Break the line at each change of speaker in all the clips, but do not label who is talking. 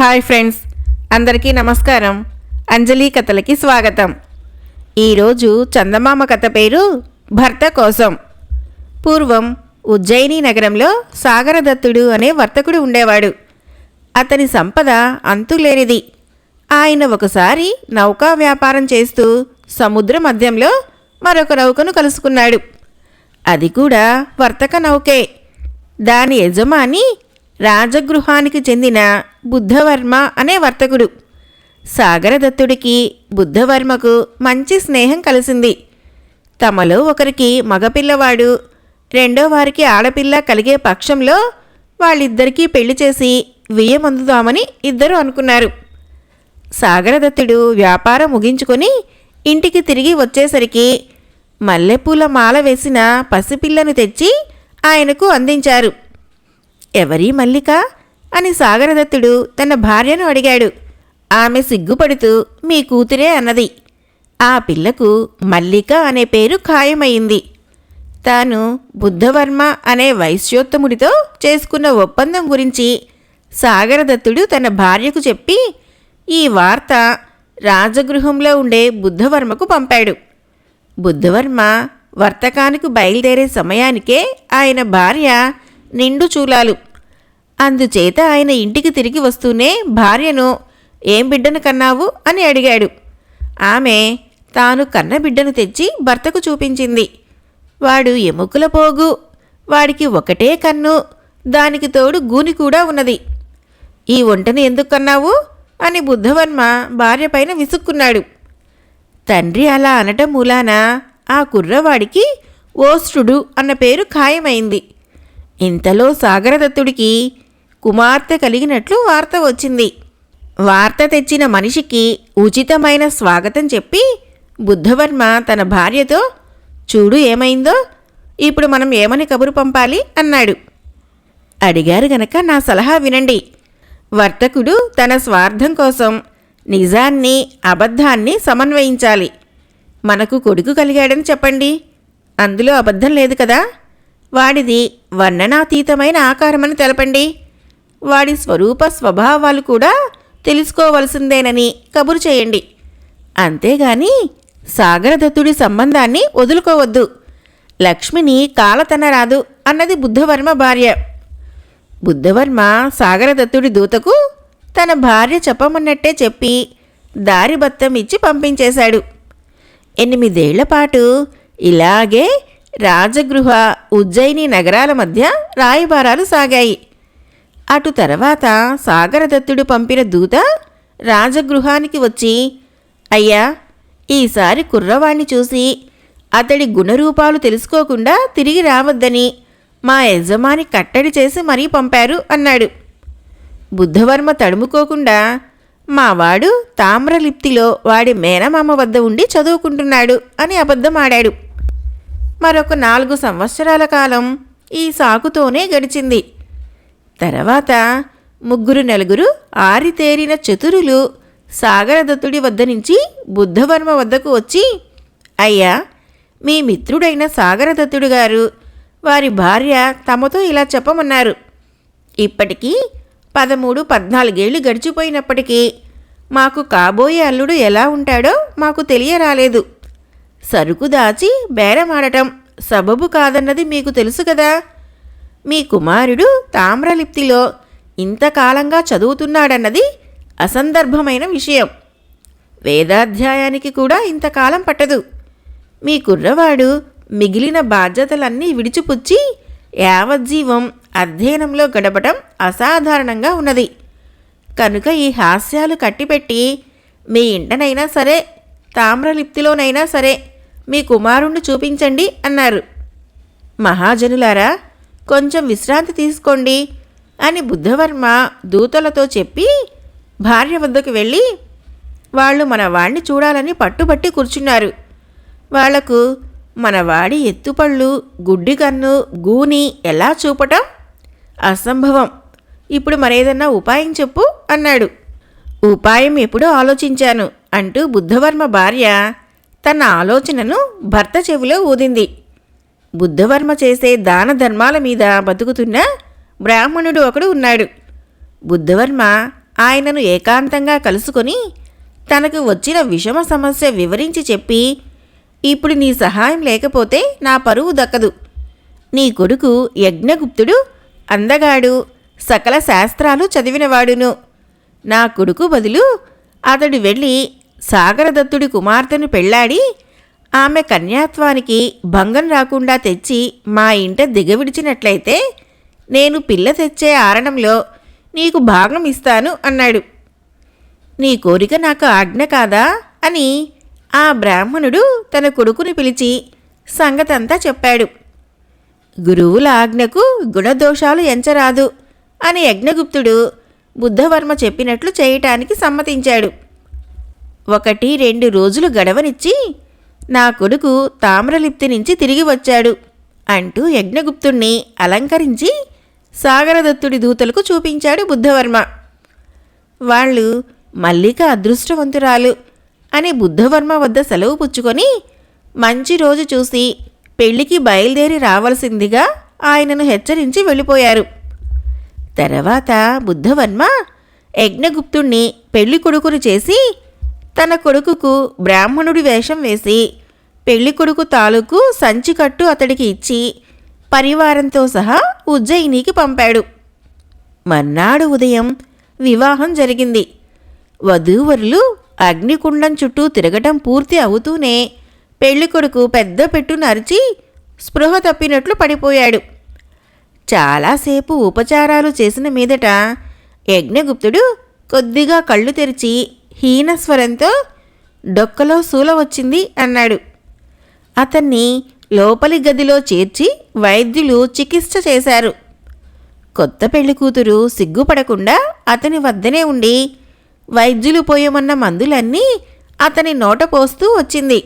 Hi friends, అందరికీ నమస్కారం. అంజలి కథలకి స్వాగతం. ఈరోజు చందమామ కథ పేరు భర్త కోసం. పూర్వం ఉజ్జయిని నగరంలో సాగరదత్తుడు అనే వర్తకుడు ఉండేవాడు. అతని సంపద అంతులేనిది. ఆయన ఒకసారి నౌకా వ్యాపారం చేస్తూ సముద్ర మధ్యంలో మరొక నౌకను కలుసుకున్నాడు. అది కూడా వర్తక నౌకే. దాని యజమాని రాజగృహానికి చెందిన బుద్ధవర్మ అనే వర్తకుడు. సాగరదత్తుడికి బుద్ధవర్మకు మంచి స్నేహం కలిసింది. తమలో ఒకరికి మగపిల్లవాడు, రెండో వారికి ఆడపిల్ల కలిగే పక్షంలో వాళ్ళిద్దరికీ పెళ్లి చేసి వియ్యమందుదామని ఇద్దరు అనుకున్నారు. సాగరదత్తుడు వ్యాపారం ముగించుకొని ఇంటికి తిరిగి వచ్చేసరికి మల్లెపూల మాల వేసిన పసిపిల్లను తెచ్చి ఆయనకు అందించారు. ఎవరి మల్లిక అని సాగరదత్తుడు తన భార్యను అడిగాడు. ఆమె సిగ్గుపడుతూ మీ కూతురే అన్నది. ఆ పిల్లకు మల్లిక అనే పేరు ఖాయమైంది. తాను బుద్ధవర్మ అనే వైశ్యోత్తముడితో చేసుకున్న ఒప్పందం గురించి సాగరదత్తుడు తన భార్యకు చెప్పి ఈ వార్త రాజగృహంలో ఉండే బుద్ధవర్మకు పంపాడు. బుద్ధవర్మ వర్తకానికి బయలుదేరే సమయానికే ఆయన భార్య నిండు చూలాలు. అందుచేత ఆయన ఇంటికి తిరిగి వస్తూనే భార్యను ఏం బిడ్డను కన్నావు అని అడిగాడు. ఆమె తాను కన్న బిడ్డను తెచ్చి భర్తకు చూపించింది. వాడు ఎముకల పోగు, వాడికి ఒకటే కన్ను, దానికి తోడు గూని కూడా ఉన్నది. ఈ ఒంటని ఎందుకు కన్నావు అని బుద్ధవర్మ భార్య పైన విసుక్కున్నాడు. తండ్రి అలా అనటం మూలాన ఆ కుర్రవాడికి ఓష్ట్రుడు అన్న పేరు ఖాయమైంది. ఇంతలో సాగరదత్తుడికి కుమార్తె కలిగినట్లు వార్త వచ్చింది. వార్త తెచ్చిన మనిషికి ఉచితమైన స్వాగతం చెప్పి బుద్ధవర్మ తన భార్యతో చూడు ఏమైందో, ఇప్పుడు మనం ఏమని కబురు పంపాలి అన్నాడు. అడిగారు గనక నా సలహా వినండి. వర్తకుడు తన స్వార్థం కోసం నిజాన్ని అబద్ధాన్ని సమన్వయించాలి. మనకు కొడుకు కలిగాడని చెప్పండి, అందులో అబద్ధం లేదు కదా. వాడిది వర్ణనాతీతమైన ఆకారమని తెలపండి. వాడి స్వరూప స్వభావాలు కూడా తెలుసుకోవలసిందేనని కబురు చేయండి. అంతేగాని సాగరదత్తుడి సంబంధాన్ని వదులుకోవద్దు. లక్ష్మిని కాలతనరాదు అన్నది బుద్ధవర్మ భార్య. బుద్ధవర్మ సాగరదత్తుడి దూతకు తన భార్య చెప్పమన్నట్టే చెప్పి దారి బత్తం ఇచ్చి పంపించేశాడు. 8 ఏళ్ల పాటు ఇలాగే రాజగృహ ఉజ్జయిని నగరాల మధ్య రాయబారాలు సాగాయి. అటు తర్వాత సాగరదత్తుడు పంపిన దూత రాజగృహానికి వచ్చి అయ్యా, ఈసారి కుర్రవాణ్ణి చూసి అతడి గుణరూపాలు తెలుసుకోకుండా తిరిగి రావద్దని మా యజమాని కట్టడి చేసి మరీ పంపారు అన్నాడు. బుద్ధవర్మ తడుముకోకుండా మావాడు తామ్రలిప్తిలో వాడి మేనమామ వద్ద ఉండి చదువుకుంటున్నాడు అని అబద్ధమాడాడు. మరొక 4 సంవత్సరాల కాలం ఈ సాకుతోనే గడిచింది. తర్వాత 3-4 ఆరితేరిన చతురులు సాగరదత్తుడి వద్ద నుంచి బుద్ధవర్మ వద్దకు వచ్చి అయ్యా, మీ మిత్రుడైన సాగరదత్తుడు గారు వారి భార్య తమతో ఇలా చెప్పమన్నారు. ఇప్పటికీ 13-14 ఏళ్లు గడిచిపోయినప్పటికీ మాకు కాబోయే అల్లుడు ఎలా ఉంటాడో మాకు తెలియరాలేదు. సరుకు దాచి బేరమాడటం సబబు కాదన్నది మీకు తెలుసు కదా. మీ కుమారుడు తామ్రలిప్తిలో ఇంతకాలంగా చదువుతున్నాడన్నది అసందర్భమైన విషయం. వేదాధ్యాయానికి కూడా ఇంతకాలం పట్టదు. మీ కుర్రవాడు మిగిలిన బాధ్యతలన్నీ విడిచిపుచ్చి యావజ్జీవం అధ్యయనంలో గడపటం అసాధారణంగా ఉన్నది. కనుక ఈ హాస్యాలు కట్టిపెట్టి మీ ఇంటనైనా సరే తామ్రలిప్తిలోనైనా సరే మీ కుమారుణ్ణి చూపించండి అన్నారు. మహాజనులారా, కొంచెం విశ్రాంతి తీసుకోండి అని బుద్ధవర్మ దూతలతో చెప్పి భార్య వద్దకు వెళ్ళి వాళ్ళు మనవాణ్ణి చూడాలని పట్టుబట్టి కూర్చున్నారు. వాళ్లకు మనవాడి ఎత్తుపళ్ళు, గుడ్డి కన్ను, గూని ఎలా చూపటం అసంభవం. ఇప్పుడు మరేదన్నా ఉపాయం చెప్పు అన్నాడు. ఉపాయం ఎప్పుడో ఆలోచించాను అంటూ బుద్ధవర్మ భార్య తన ఆలోచనను భర్త చెవిలో ఊదింది. బుద్ధవర్మ చేసే దాన ధర్మాల మీద బతుకుతున్న బ్రాహ్మణుడు ఒకడు ఉన్నాడు. బుద్ధవర్మ ఆయనను ఏకాంతంగా కలుసుకొని తనకు వచ్చిన విషమ సమస్య వివరించి చెప్పి, ఇప్పుడు నీ సహాయం లేకపోతే నా పరువు దక్కదు. నీ కొడుకు యజ్ఞగుప్తుడు అందగాడు, సకల శాస్త్రాలు చదివినవాడును. నా కొడుకు బదులు అతడు వెళ్ళి సాగరదత్తుడి కుమార్తెను పెళ్లాడి ఆమె కన్యాత్వానికి భంగం రాకుండా తెచ్చి మా ఇంట దిగవిడిచినట్లయితే నేను పిల్ల తెచ్చే ఆరణంలో నీకు భాగం ఇస్తాను అన్నాడు. నీ కోరిక నాకు ఆజ్ఞ కాదా అని ఆ బ్రాహ్మణుడు తన కొడుకుని పిలిచి సంగతంతా చెప్పాడు. గురువుల ఆజ్ఞకు గుణదోషాలు ఎంచరాదు అని యజ్ఞగుప్తుడు బుద్ధవర్మ చెప్పినట్లు చేయటానికి సమ్మతించాడు. 1-2 రోజులు గడవనిచ్చి నా కొడుకు తామ్రలిప్తి నుంచి తిరిగి వచ్చాడు అంటూ యజ్ఞగుప్తుణ్ణి అలంకరించి సాగరదత్తుడి దూతలకు చూపించాడు బుద్ధవర్మ. వాళ్ళు మల్లిక అదృష్టవంతురాలు అని బుద్ధవర్మ వద్ద సెలవు పుచ్చుకొని మంచి రోజు చూసి పెళ్లికి బయలుదేరి రావలసిందిగా ఆయనను హెచ్చరించి వెళ్ళిపోయారు. తర్వాత బుద్ధవర్మ యజ్ఞగుప్తుణ్ణి పెళ్లి కొడుకును చేసి తన కొడుకుకు బ్రాహ్మణుడి వేషం వేసి పెళ్లి కొడుకు తాలూకు సంచికట్టు అతడికి ఇచ్చి పరివారంతో సహా ఉజ్జయినికి పంపాడు. మర్నాడు ఉదయం వివాహం జరిగింది. వధూవరులు అగ్నికుండం చుట్టూ తిరగటం పూర్తి అవుతూనే పెళ్ళికొడుకు పెద్ద పెట్టును అరిచి స్పృహ తప్పినట్లు పడిపోయాడు. చాలాసేపు ఉపచారాలు చేసిన మీదట యజ్ఞగుప్తుడు కొద్దిగా కళ్ళు తెరిచి హీనస్వరంతో డొక్కలో శూల వచ్చింది అన్నాడు. అతన్ని లోపలి గదిలో చేర్చి వైద్యులు చికిత్స చేశారు. కొత్త పెళ్లికూతురు సిగ్గుపడకుండా అతని వద్దనే ఉండి వైద్యులు పోయమన్న మందులన్నీ అతని నోట పోస్తూ వచ్చింది.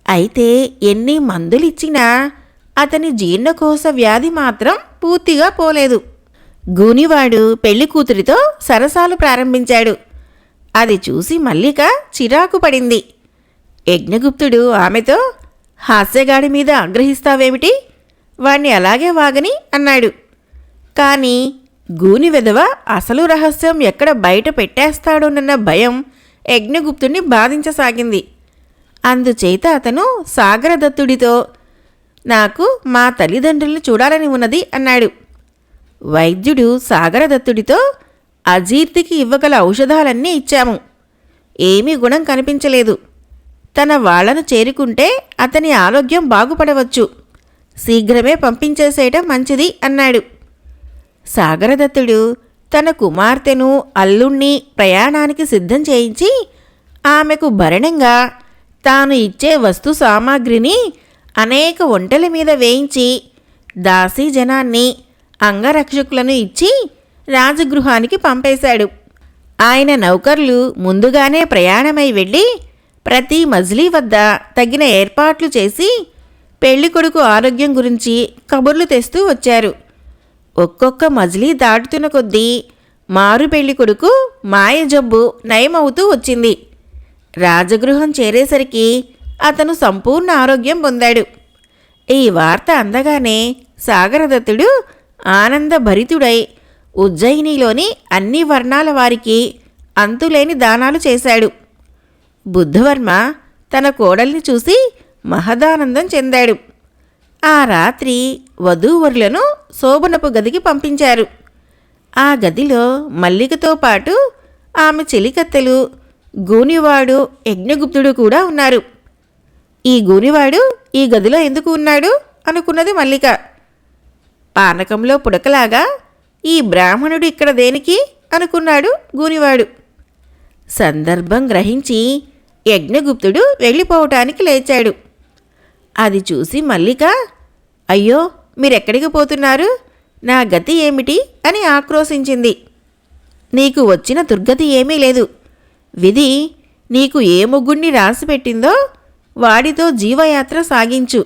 అయితే ఎన్ని మందులిచ్చినా అతని జీర్ణకోశ వ్యాధి మాత్రం పూర్తిగా పోలేదు. గూనివాడు పెళ్లి కూతురితో సరసాలు ప్రారంభించాడు. అది చూసి మల్లిక చిరాకు పడింది. యజ్ఞగుప్తుడు ఆమెతో, హాస్యగాడి మీద ఆగ్రహిస్తావేమిటి? వాణ్ణి అలాగే వాగని అన్నాడు. కానీ గూని వెధవ అసలు రహస్యం ఎక్కడ బయట పెట్టేస్తాడోనన్న భయం యజ్ఞగుప్తుడిని బాధించసాగింది. అందుచేత అతను సాగరదత్తుడితో, నాకు మా తల్లిదండ్రుల్ని చూడాలని ఉన్నది అన్నాడు. వైద్యుడు సాగరదత్తుడితో, అజీర్తికి ఇవ్వగల ఔషధాలన్నీ ఇచ్చాము, ఏమీ గుణం కనిపించలేదు. తన వాళ్లను చేరుకుంటే అతని ఆరోగ్యం బాగుపడవచ్చు, శీఘ్రమే పంపించేసేయటం మంచిది అన్నాడు. సాగరదత్తుడు తన కుమార్తెను అల్లుణ్ణి ప్రయాణానికి సిద్ధం చేయించి ఆమెకు భరణంగా తాను ఇచ్చే వస్తు సామాగ్రిని అనేక ఒంటెల మీద వేయించి దాసీ జనాన్ని అంగరక్షకులను ఇచ్చి రాజగృహానికి పంపేశాడు. ఆయన నౌకర్లు ముందుగానే ప్రయాణమై వెళ్ళి ప్రతి మజిలీ వద్ద తగిన ఏర్పాట్లు చేసి పెళ్ళికొడుకు ఆరోగ్యం గురించి కబుర్లు తెస్తూ వచ్చారు. ఒక్కొక్క మజిలీ దాటుతున్న కొద్దీ మారు పెళ్ళికొడుకు మాయ జబ్బు నయమవుతూ వచ్చింది. రాజగృహం చేరేసరికి అతను సంపూర్ణ ఆరోగ్యం పొందాడు. ఈ వార్త అందగానే సాగరదత్తుడు ఆనందభరితుడై ఉజ్జయినిలోని అన్ని వర్ణాల వారికి అంతులేని దానాలు చేశాడు. బుద్ధవర్మ తన కోడల్ని చూసి మహదానందం చెందాడు. ఆ రాత్రి వధూవరులను శోభనపు గదికి పంపించారు. ఆ గదిలో మల్లికతో పాటు ఆమె చెలికత్తెలు, గూనివాడు, యజ్ఞగుప్తుడు కూడా ఉన్నారు. ఈ గూనివాడు ఈ గదిలో ఎందుకు ఉన్నాడు అనుకున్నది మల్లిక. పానకంలో పుడకలాగా ఈ బ్రాహ్మణుడు ఇక్కడ దేనికి అనుకున్నాడు గూనివాడు. సందర్భం గ్రహించి యజ్ఞగుప్తుడు వెళ్ళిపోవటానికి లేచాడు. అది చూసి మల్లిక, అయ్యో మీరెక్కడికి పోతున్నారు, నా గతి ఏమిటి అని ఆక్రోశించింది. నీకు వచ్చిన దుర్గతి ఏమీ లేదు. విధి నీకు ఏ ముగ్గుణ్ణి రాసిపెట్టిందో వాడితో జీవయాత్ర సాగించు.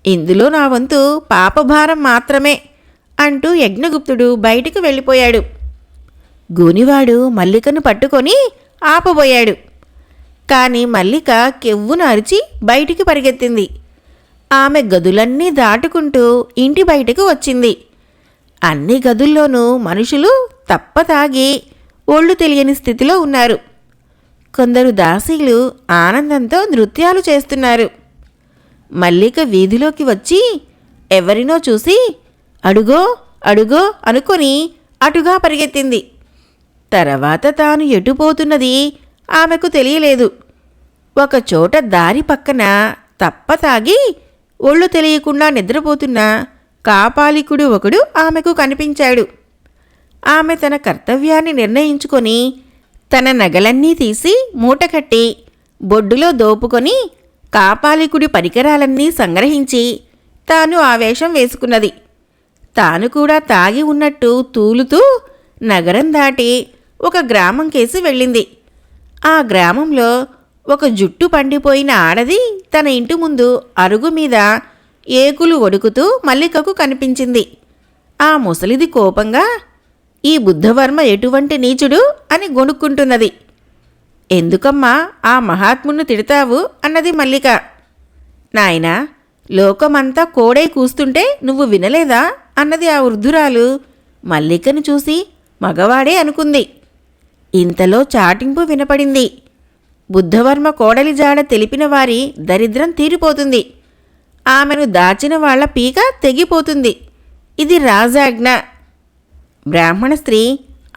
ఇందులో నా వంతు పాపభారం మాత్రమే అంటూ యజ్ఞగుప్తుడు బయటికి వెళ్ళిపోయాడు. గూనివాడు మల్లికను పట్టుకొని ఆపబోయాడు. కాని మల్లిక కెవ్వున అరిచి బయటికి పరిగెత్తింది. ఆమె గదులన్నీ దాటుకుంటూ ఇంటి బయటకు వచ్చింది. అన్ని గదుల్లోనూ మనుషులు తప్పతాగి ఒళ్ళు తెలియని స్థితిలో ఉన్నారు. కొందరు దాసీలు ఆనందంతో నృత్యాలు చేస్తున్నారు. మల్లిక వీధిలోకి వచ్చి ఎవరినో చూసి అడుగో అడుగో అనుకొని అటుగా పరిగెత్తింది. తర్వాత తాను ఎటుపోతున్నది ఆమెకు తెలియలేదు. ఒకచోట దారి పక్కన తప్పతాగి ఒళ్ళు తెలియకుండా నిద్రపోతున్న కాపాలికుడు ఒకడు ఆమెకు కనిపించాడు. ఆమె తన కర్తవ్యాన్ని నిర్ణయించుకొని తన నగలన్నీ తీసి మూటకట్టి బొడ్డులో దోపుకొని కాపాలికుడి పరికరాలన్నీ సంగ్రహించి తాను ఆవేశం వేసుకున్నది. తాను కూడా తాగి ఉన్నట్టు తూలుతూ నగరం దాటి ఒక గ్రామం కేసి వెళ్ళింది. ఆ గ్రామంలో ఒక జుట్టు పండిపోయిన ఆడది తన ఇంటి ముందు అరుగు మీద ఏకులు ఒడుకుతూ మల్లికకు కనిపించింది. ఆ ముసలిది కోపంగా ఈ బుద్ధవర్మ ఎటువంటి నీచుడు అని గొణుక్కుంటున్నది. ఎందుకమ్మా ఆ మహాత్మును తిడతావు అన్నది మల్లిక. నాయనా, లోకమంతా కోడై కూస్తుంటే నువ్వు వినలేదా అన్నది ఆ వృద్ధురాలు. మల్లికను చూసి మగవాడే అనుకుంది. ఇంతలో చాటింపు వినపడింది. బుద్ధవర్మ కోడలి జాడ తెలిపిన వారి దరిద్రం తీరిపోతుంది. ఆమెను దాచిన వాళ్ల పీక తెగిపోతుంది. ఇది రాజాజ్ఞ. బ్రాహ్మణ స్త్రీ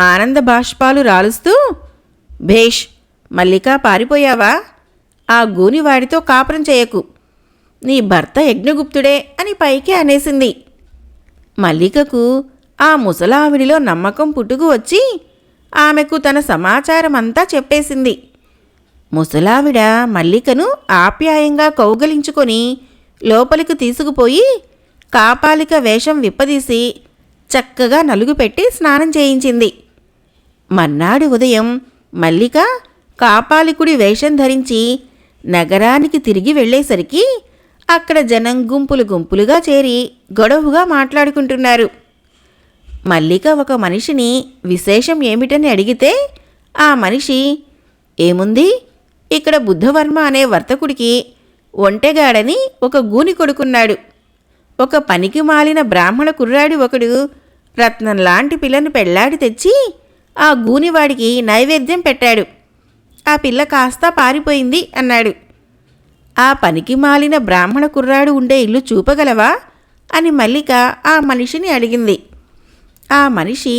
ఆనంద బాష్పాలు రాలుస్తూ, భేష్, మల్లికా పారిపోయావా? ఆ గూనివాడితో కాపురం చేయకు. నీ భర్త యజ్ఞగుప్తుడే అని పైకి అనేసింది. మల్లికకు ఆ ముసలావిడిలో నమ్మకం పుట్టుకు వచ్చి ఆమెకు తన సమాచారమంతా చెప్పేసింది. ముసలావిడ మల్లికను ఆప్యాయంగా కౌగలించుకొని లోపలికి తీసుకుపోయి కాపాలిక వేషం విప్పదీసి చక్కగా నలుగు పెట్టి స్నానం చేయించింది. మర్నాడు ఉదయం మల్లిక కాపాలికుడి వేషం ధరించి నగరానికి తిరిగి వెళ్ళేసరికి అక్కడ జనం గుంపులు గుంపులుగా చేరి గొడవగా మాట్లాడుకుంటున్నారు. మల్లిక ఒక మనిషిని విశేషం ఏమిటని అడిగితే ఆ మనిషి, ఏముంది, ఇక్కడ బుద్ధవర్మ అనే వర్తకుడికి ఒంటెగాడని ఒక గూని కొడుకున్నాడు. ఒక పనికి మాలిన బ్రాహ్మణ కుర్రాడి ఒకడు రత్నంలాంటి పిల్లను పెళ్లాడి తెచ్చి ఆ గూనివాడికి నైవేద్యం పెట్టాడు. ఆ పిల్ల కాస్త పారిపోయింది అన్నాడు. ఆ పనికి మాలిన బ్రాహ్మణ కుర్రాడు ఉండే ఇల్లు చూపగలవా అని మల్లిక ఆ మనిషిని అడిగింది. ఆ మనిషి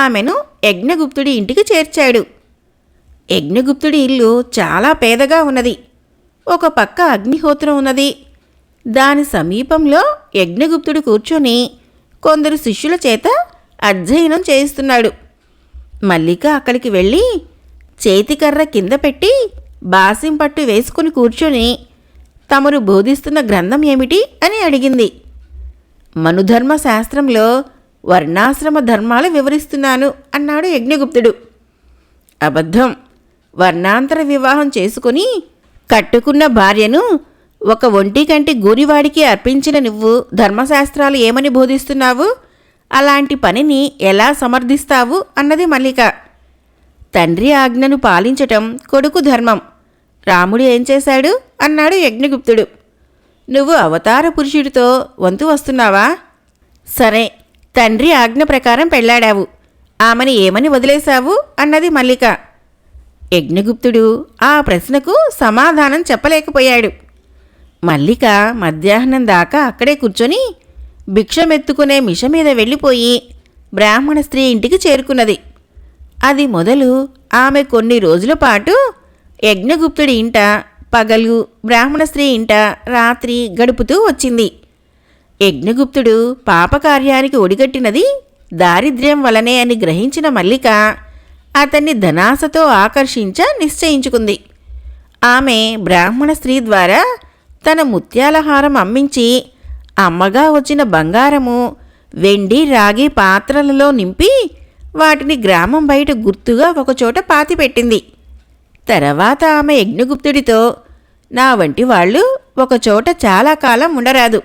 ఆమెను యజ్ఞగుప్తుడి ఇంటికి చేర్చాడు. యజ్ఞగుప్తుడి ఇల్లు చాలా పేదగా ఉన్నది. ఒక పక్క అగ్నిహోత్రం ఉన్నది. దాని సమీపంలో యజ్ఞగుప్తుడు కూర్చొని కొందరు శిష్యుల చేత అధ్యయనం చేయిస్తున్నాడు. మల్లిక అక్కడికి వెళ్ళి చేతికర్ర కింద పెట్టి బాసింపట్టు వేసుకుని కూర్చొని తమరు బోధిస్తున్న గ్రంథం ఏమిటి అని అడిగింది. మనుధర్మ శాస్త్రంలో వర్ణాశ్రమ ధర్మాలు వివరిస్తున్నాను అన్నాడు యజ్ఞగుప్తుడు. అబద్ధం. వర్ణాంతర వివాహం చేసుకుని కట్టుకున్న భార్యను ఒక ఒంటికంటి గూరివాడికి అర్పించిన నువ్వు ధర్మశాస్త్రాలు ఏమని బోధిస్తున్నావు? అలాంటి పనిని ఎలా సమర్థిస్తావు అన్నది మల్లిక. తండ్రి ఆజ్ఞను పాలించటం కొడుకు ధర్మం. రాముడు ఏం చేశాడు అన్నాడు యజ్ఞగుప్తుడు. నువ్వు అవతార పురుషుడితో వంతు వస్తున్నావా? సరే, తండ్రి ఆజ్ఞ ప్రకారం పెళ్లాడావు. ఆమెను ఏమని వదిలేశావు అన్నది మల్లిక. యజ్ఞగుప్తుడు ఆ ప్రశ్నకు సమాధానం చెప్పలేకపోయాడు. మల్లిక మధ్యాహ్నం దాకా అక్కడే కూర్చొని భిక్షమెత్తుకునే మిష మీద వెళ్ళిపోయి బ్రాహ్మణ స్త్రీ ఇంటికి చేరుకున్నది. అది మొదలు ఆమె కొన్ని రోజుల పాటు యజ్ఞగుప్తుడి ఇంట పగలు, బ్రాహ్మణ స్త్రీ ఇంట రాత్రి గడుపుతూ వచ్చింది. యజ్ఞగుప్తుడు పాపకార్యానికి ఒడిగట్టినది దారిద్ర్యం వలనే అని గ్రహించిన మల్లిక అతన్ని ధనాశతో ఆకర్షించ నిశ్చయించుకుంది. ఆమె బ్రాహ్మణ స్త్రీ ద్వారా తన ముత్యాలహారం అమ్మించి అమ్మగా వచ్చిన బంగారము, వెండి, రాగి పాత్రలలో నింపి వాటిని గ్రామం బయట గుర్తుగా ఒకచోట పాతిపెట్టింది. తర్వాత ఆమె యజ్ఞగుప్తుడితో, నా వంటి వాళ్ళు ఒకచోట చాలా కాలం ఉండరాదు.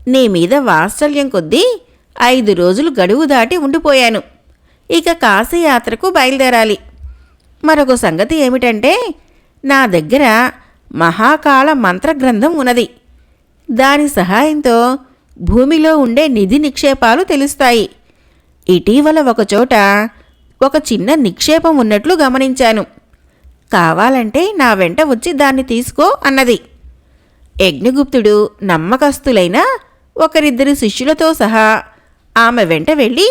నీ మీద వాత్సల్యం కొద్దీ 5 రోజులు గడువు దాటి ఉండిపోయాను. ఇక కాశీయాత్రకు బయలుదేరాలి. మరొక సంగతి ఏమిటంటే, నా దగ్గర మహాకాళ మంత్రగ్రంథం ఉన్నది. దాని సహాయంతో భూమిలో ఉండే నిధి నిక్షేపాలు తెలుస్తాయి. ఇటీవల ఒకచోట ఒక చిన్న నిక్షేపం ఉన్నట్లు గమనించాను. కావాలంటే నా వెంట వచ్చి దాన్ని తీసుకో అన్నది. యజ్ఞగుప్తుడు నమ్మకస్తులైన ఒకరిద్దరు శిష్యులతో సహా ఆమె వెంట వెళ్ళి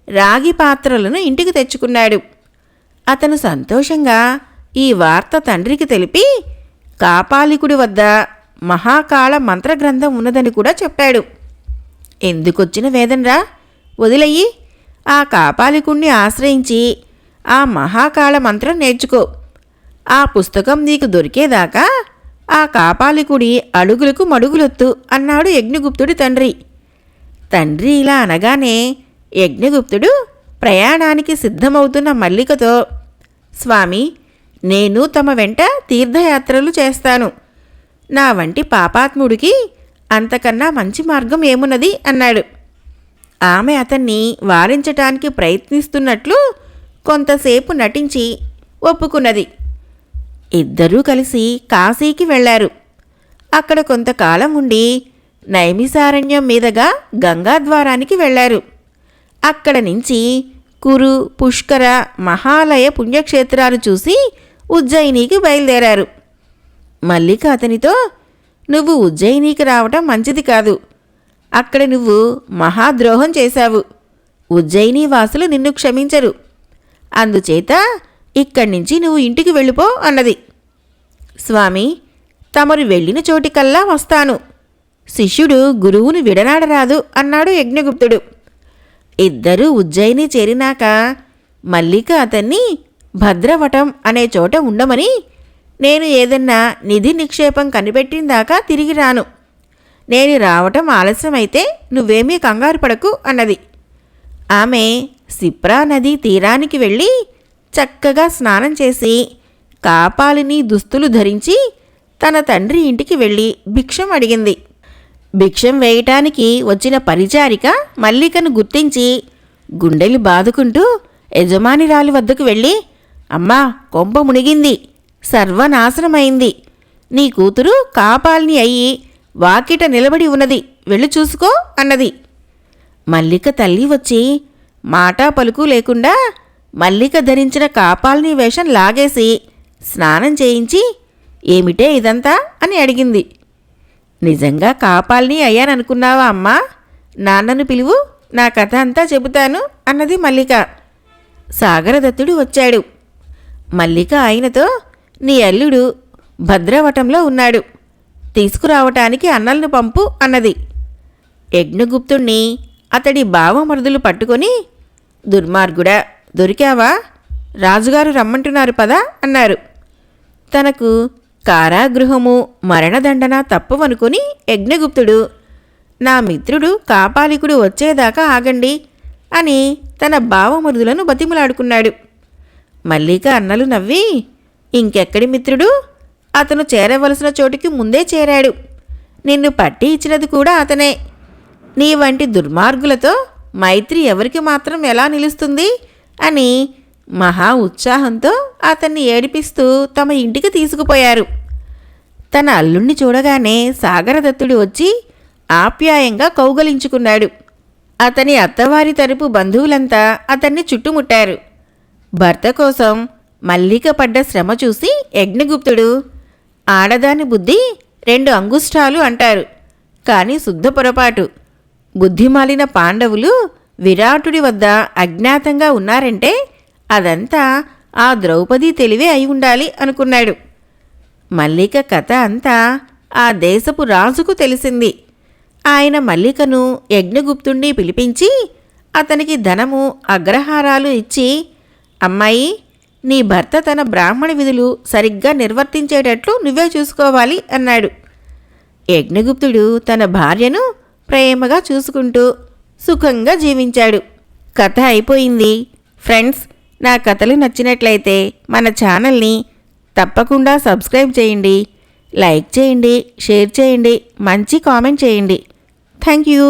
రాగి పాత్రలను ఇంటికి తెచ్చుకున్నాడు. అతను సంతోషంగా ఈ వార్త తండ్రికి తెలిపి కాపాలికుడి వద్ద మహాకాళ మంత్రగ్రంథం ఉన్నదని కూడా చెప్పాడు. ఎందుకొచ్చిన వేదనరా, వదిలయ్యి ఆ కాపాలికుణ్ణి ఆశ్రయించి ఆ మహాకాళ మంత్రం నేర్చుకో. ఆ పుస్తకం నీకు దొరికేదాకా ఆ కాపాలికుడి అడుగులకు మడుగులొత్తు అన్నాడు యజ్ఞగుప్తుడి తండ్రి. తండ్రి ఇలా అనగానే యజ్ఞగుప్తుడు ప్రయాణానికి సిద్ధమవుతున్న మల్లికతో, స్వామి, నేను తమ వెంట తీర్థయాత్రలు చేస్తాను. నా వంటి పాపాత్ముడికి అంతకన్నా మంచి మార్గం ఏమున్నది అన్నాడు. ఆమె అతన్ని వారించటానికి ప్రయత్నిస్తున్నట్లు కొంతసేపు నటించి ఒప్పుకున్నది. ఇద్దరూ కలిసి కాశీకి వెళ్లారు. అక్కడ కొంతకాలం ఉండి నైమిసారణ్యం మీదుగా గంగాద్వారానికి వెళ్లారు. అక్కడ నుంచి కురు, పుష్కర, మహాలయ పుణ్యక్షేత్రాలు చూసి ఉజ్జయినికి బయలుదేరారు. మల్లిక అతనితో, నువ్వు ఉజ్జయినికి రావటం మంచిది కాదు. అక్కడ నువ్వు మహాద్రోహం చేశావు. ఉజ్జయిని వాసులు నిన్ను క్షమించరు. అందుచేత ఇక్కడి నుంచి నువ్వు ఇంటికి వెళ్ళిపో అన్నది. స్వామి, తమరు వెళ్ళిన చోటికల్లా వస్తాను. శిష్యుడు గురువును విడనాడరాదు అన్నాడు యజ్ఞగుప్తుడు. ఇద్దరూ ఉజ్జయిని చేరినాక మల్లిక అతన్ని భద్రవటం అనే చోట ఉండమని, నేను ఏదన్నా నిధి నిక్షేపం కనిపెట్టిందాకా తిరిగి రాను. నేను రావటం ఆలస్యమైతే నువ్వేమీ కంగారు పడకు అన్నది. ఆమె సిప్రా నదీ తీరానికి వెళ్ళి చక్కగా స్నానం చేసి కాపాలిని దుస్తులు ధరించి తన తండ్రి ఇంటికి వెళ్ళి భిక్షం అడిగింది. భిక్షం వేయటానికి వచ్చిన పరిచారిక మల్లికను గుర్తించి గుండెలు బాదుకుంటూ యజమానిరాలి వద్దకు వెళ్ళి, అమ్మా, కొంప మునిగింది, సర్వనాశనమైంది. నీ కూతురు కాపాలిని అయ్యి వాకిట నిలబడి ఉన్నది, వెళ్ళి చూసుకో అన్నది. మల్లిక తల్లి వచ్చి మాటా పలుకు లేకుండా మల్లిక ధరించిన కాపాలిని వేషం లాగేసి స్నానం చేయించి, ఏమిటే ఇదంతా అని అడిగింది. నిజంగా కాపాలిని అయ్యాననుకున్నావా అమ్మా? నాన్నను పిలువు, నా కథ అంతా చెబుతాను అన్నది మల్లిక. సాగరదత్తుడు వచ్చాడు. మల్లిక ఆయనతో, నీ అల్లుడు భద్రవటంలో ఉన్నాడు, తీసుకురావటానికి అన్నలను పంపు అన్నది. యజ్ఞగుప్తుణ్ణి అతడి బావమరుదులు పట్టుకొని, దుర్మార్గుడా, దొరికావా? రాజుగారు రమ్మంటున్నారు పదా అన్నారు. తనకు కారాగృహము, మరణదండన తప్పవనుకుని యజ్ఞగుప్తుడు, నా మిత్రుడు కాపాలికుడు వచ్చేదాకా ఆగండి అని తన బావమరుదులను బతిమలాడుకున్నాడు. మల్లిక అన్నలు నవ్వి, ఇంకెక్కడి మిత్రుడు? అతను చేరవలసిన చోటికి ముందే చేరాడు. నిన్ను పట్టి ఇచ్చినది కూడా అతనే. నీ వంటి దుర్మార్గులతో మైత్రి ఎవరికి మాత్రం ఎలా నిలుస్తుంది అని మహా ఉత్సాహంతో అతన్ని ఏడిపిస్తూ తమ ఇంటికి తీసుకుపోయారు. తన అల్లుణ్ణి చూడగానే సాగరదత్తుడు వచ్చి ఆప్యాయంగా కౌగలించుకున్నాడు. అతని అత్తవారి తరపు బంధువులంతా అతన్ని చుట్టుముట్టారు. భర్త కోసం మల్లిక పడ్డ శ్రమ చూసి యజ్ఞగుప్తుడు, ఆడదాని బుద్ధి 2 అంగుష్టాలు అంటారు, కానీ శుద్ధ పొరపాటు. బుద్ధిమాలిన పాండవులు విరాటుడి వద్ద అజ్ఞాతంగా ఉన్నారంటే అదంతా ఆ ద్రౌపది తెలివే అయి ఉండాలి అనుకున్నాడు. మల్లిక కథ అంతా ఆ దేశపు రాజుకు తెలిసింది. ఆయన మల్లికను యజ్ఞగుప్తుణ్ణి పిలిపించి అతనికి ధనము, అగ్రహారాలు ఇచ్చి, అమ్మాయి, నీ భర్త తన బ్రాహ్మణ విధులు సరిగ్గా నిర్వర్తించేటట్లు నువ్వే చూసుకోవాలి అన్నాడు. యజ్ఞగుప్తుడు తన భార్యను ప్రేమగా చూసుకుంటూ సుఖంగా జీవించాడు. కథ అయిపోయింది. ఫ్రెండ్స్, నా కథలు నచ్చినట్లయితే మన ఛానల్ని తప్పకుండా సబ్స్క్రైబ్ చేయండి, లైక్ చేయండి, షేర్ చేయండి, మంచి కామెంట్ చేయండి. Thank you.